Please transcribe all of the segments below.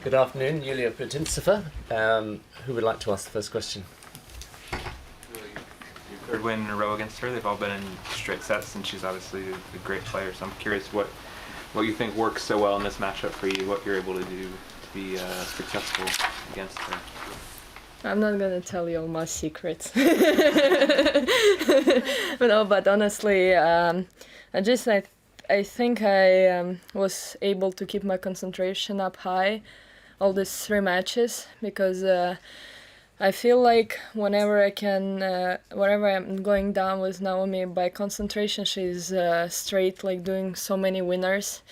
Good afternoon, Yulia Putintseva. Who would like to ask the first question? Your third win in a row against her. They've all been in straight sets, and she's obviously a great player. So I'm curious what you think works so well in this matchup for you, what you're able to do to be successful against her. I'm not gonna tell you all my secrets. No, but honestly, I think I was able to keep my concentration up high all these 3 matches because I feel like whenever I'm going down with Naomi by concentration, she's straight, like doing so many winners,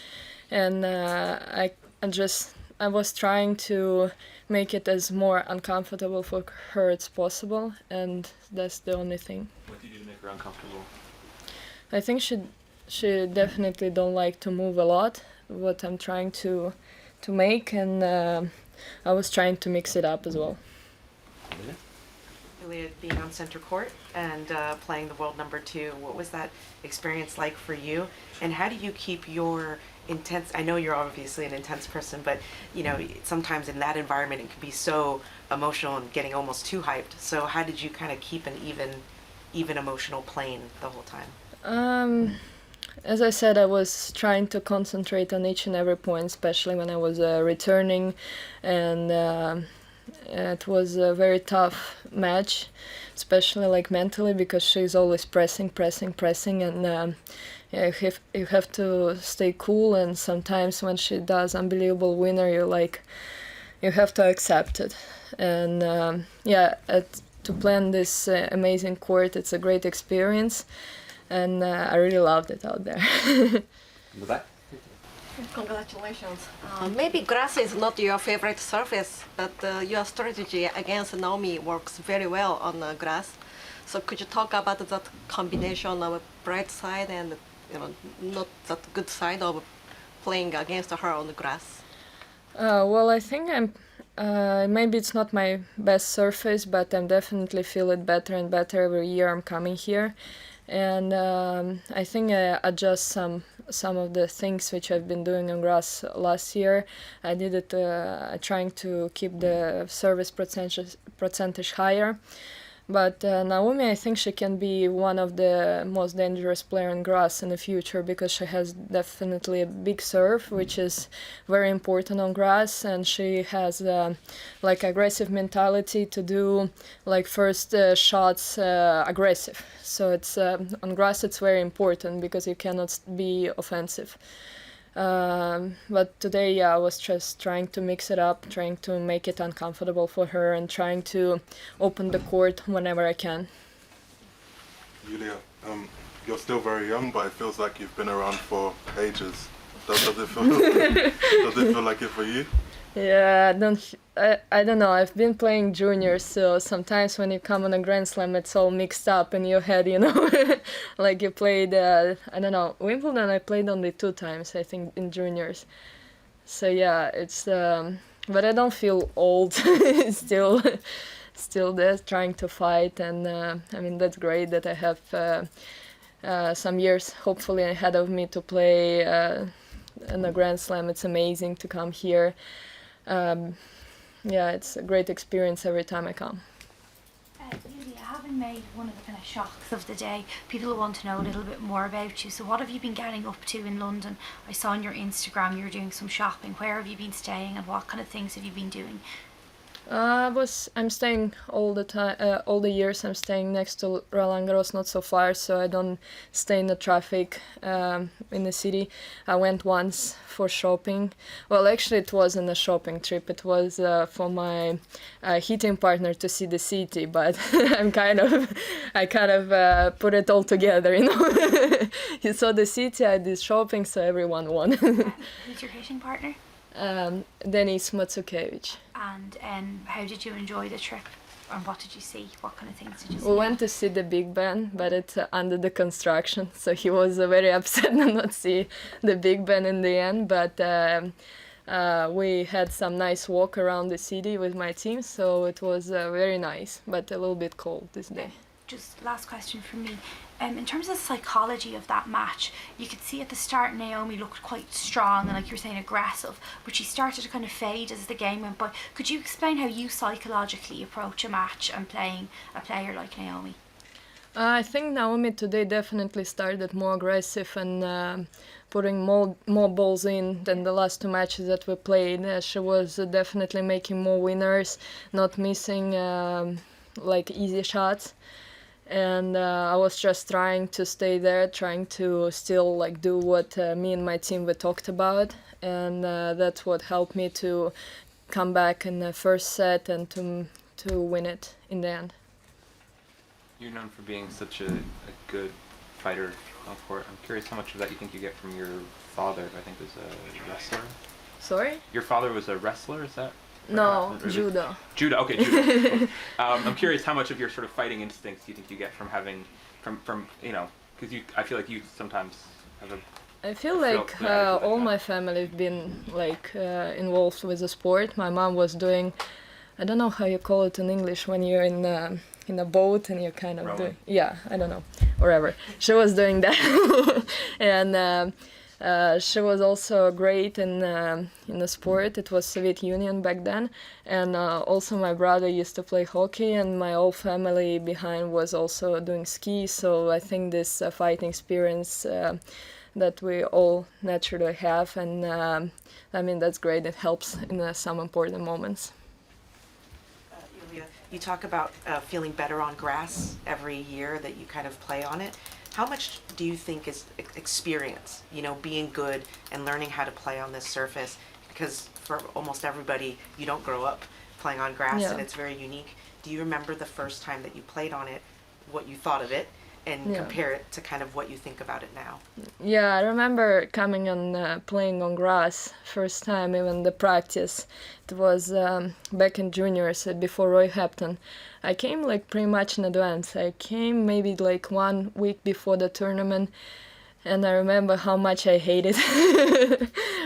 and I was trying to make it as more uncomfortable for her as possible, and that's the only thing. What did you do to make her uncomfortable? I think she definitely don't like to move a lot, what I'm trying to make, and I was trying to mix it up as well. Yulia, being on center court and playing the world number 2, what was that experience like for you? And how do you keep your intense, I know you're obviously an intense person, but you know, sometimes in that environment it can be so emotional and getting almost too hyped. So how did you kind of keep an even emotional plane the whole time? As I said, I was trying to concentrate on each and every point, especially when I was returning, and it was a very tough match, especially like mentally, because she's always pressing, and you have to stay cool, and sometimes when she does unbelievable winner, you have to accept it. And to play on this amazing court, it's a great experience, and I really loved it out there. In the back. Congratulations. Maybe grass is not your favorite surface, but your strategy against Naomi works very well on grass. So could you talk about that combination of bright side and not that good side of playing against her on the grass? Well, I think maybe it's not my best surface, but I'm definitely feel it better and better every year I'm coming here. And I think I adjust some of the things which I've been doing on grass last year. I did it trying to keep the service percentage higher. But Naomi, I think she can be one of the most dangerous player on grass in the future, because she has definitely a big serve, which is very important on grass, and she has like aggressive mentality to do like first shots aggressive. So it's on grass it's very important because you cannot be offensive. But today, I was just trying to mix it up, trying to make it uncomfortable for her, and trying to open the court whenever I can. Yulia, you're still very young, but it feels like you've been around for ages. Does it feel like it for you? Yeah, I don't know. I've been playing juniors, so sometimes when you come on a Grand Slam, it's all mixed up in your head, Like you played, I don't know, Wimbledon I played only 2 times, I think, in juniors. So yeah, it's, but I don't feel old, still there trying to fight, and I mean, that's great that I have some years, hopefully, ahead of me to play in a Grand Slam. It's amazing to come here. Yeah, it's a great experience every time I come. Yulia, having made one of the kind of shocks of the day, people want to know a little bit more about you. So what have you been getting up to in London? I saw on your Instagram you were doing some shopping. Where have you been staying, and what kind of things have you been doing? I'm staying all the time, all the years I'm staying next to Roland Garros, not so far, so I don't stay in the traffic in the city. I went once for shopping. Well, actually it wasn't a shopping trip, it was for my heating partner to see the city, but I kind of put it all together, He saw the city, I did shopping, so everyone won. Who's your heating partner? Denis Matsukevich. And how did you enjoy the trip, and what did you see? What kind of things did you see? We went to see the Big Ben, but it's under the construction, so he was very upset to not see the Big Ben in the end, but we had some nice walk around the city with my team, so it was very nice, but a little bit cold this day. Just last question from me. in terms of psychology of that match, you could see at the start Naomi looked quite strong and, like you were saying, aggressive, but she started to kind of fade as the game went by. Could you explain how you psychologically approach a match and playing a player like Naomi? I think Naomi today definitely started more aggressive and putting more balls in than the last two matches that we played. She was definitely making more winners, not missing like easy shots. And I was just trying to stay there, trying to still like do what me and my team we talked about, and that's what helped me to come back in the first set and to win it in the end. You're known for being such a good fighter on court. I'm curious how much of that you think you get from your father, who I think was a wrestler. Sorry? Your father was a wrestler, is that? No, Or is it- judo. Judo, okay, judo. I'm curious how much of your sort of fighting instincts you think you get from having, from you know, because I feel like you sometimes have a. I feel I feel like that. all my family have been like involved with the sport. My mom was doing, I don't know how you call it in English when you're in a boat and you're kind of Rowing. doing, yeah, I don't know, whatever. She was doing that, and she was also great in the sport. It was Soviet Union back then, and also my brother used to play hockey, and my whole family behind was also doing ski. So I think this fighting experience that we all naturally have, and I mean that's great. It helps in some important moments. Yulia, you talk about feeling better on grass every year that you kind of play on it. How much do you think is experience, being good and learning how to play on this surface? Because for almost everybody, you don't grow up playing on grass, Yeah. and it's very unique. Do you remember the first time that you played on it, what you thought of it, and compare it to kind of what you think about it now? Yeah, I remember coming and playing on grass first time, even the practice. It was back in juniors before Roy Hampton. I came like pretty much in advance. I came maybe like 1 week before the tournament, and I remember how much I hated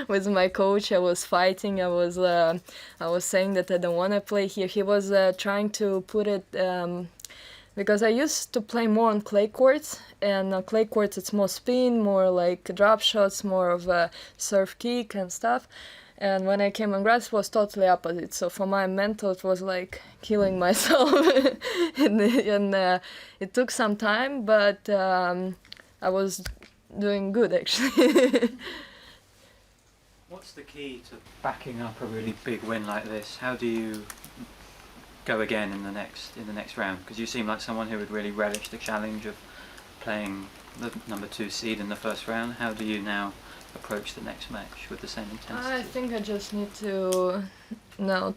with my coach. I was fighting. I was saying that I don't want to play here. He was trying to put it. Because I used to play more on clay courts, and on clay courts it's more spin, more like drop shots, more of a serve kick and stuff. And when I came on grass, it was totally opposite. So for my mental, it was like killing myself. and it took some time, but I was doing good actually. What's the key to backing up a really big win like this? How do you go again in the next round? Because you seem like someone who would really relish the challenge of playing the number 2 seed in the first round. How do you now approach the next match with the same intensity? I think I just need to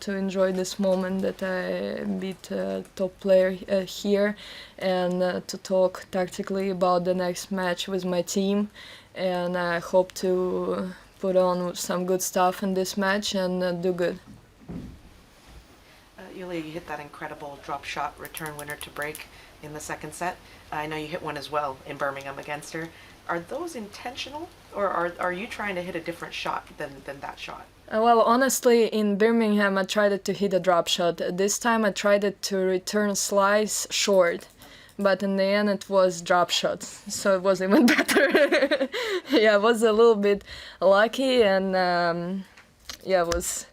enjoy this moment that I beat a top player here, and to talk tactically about the next match with my team, and I hope to put on some good stuff in this match and do good. Yulia, you hit that incredible drop shot return winner to break in the second set. I know you hit one as well in Birmingham against her. Are those intentional, or are you trying to hit a different shot than that shot? Well, honestly, in Birmingham, I tried to hit a drop shot. This time I tried to return slice short, but in the end it was drop shot, so it was even better. Yeah, I was a little bit lucky, and it was,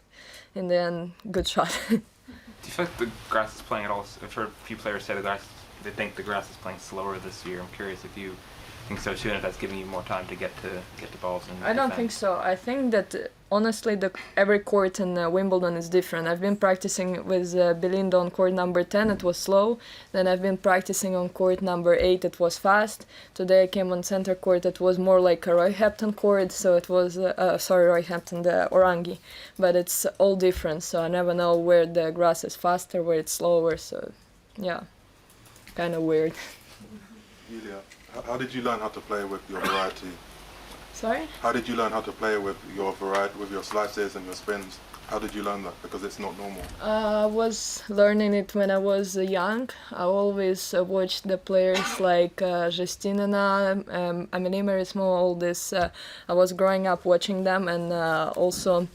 in the end, good shot. Do you feel like the grass is playing at all? I've heard a few players say they think the grass is playing slower this year. I'm curious if you think so too, and if that's giving you more time to get to balls. And I don't think so. I think that honestly, every court in Wimbledon is different. I've been practicing with Belinda on court number 10. It was slow. Then I've been practicing on court number 8. It was fast. Today I came on center court. It was more like a Roy Hampton court. So it was Roy Hampton, the Orangi. But it's all different. So I never know where the grass is faster, where it's slower. So yeah, kind of weird. Yulia, how did you learn how to play with your variety? Sorry? How did you learn how to play with your variety, with your slices and your spins? How did you learn that? Because it's not normal. I was learning it when I was young. I always watched the players like Justinina, Amelie Marismo, all this. I was growing up watching them, and also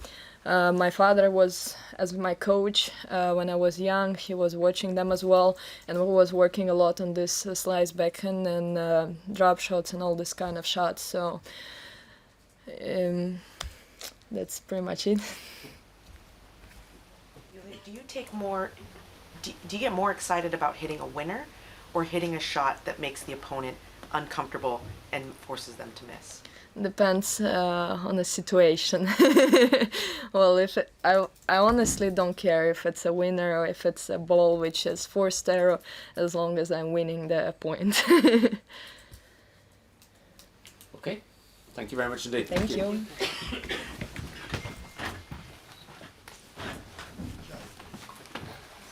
My father was as my coach when I was young. He was watching them as well, and we was working a lot on this slice backhand and drop shots and all this kind of shots. So that's pretty much it. Do you take more? Do you get more excited about hitting a winner, or hitting a shot that makes the opponent uncomfortable and forces them to miss? Depends on the situation. Well, I honestly don't care if it's a winner or if it's a ball which is forced error, as long as I'm winning the point. Okay. Thank you very much indeed. Thank you.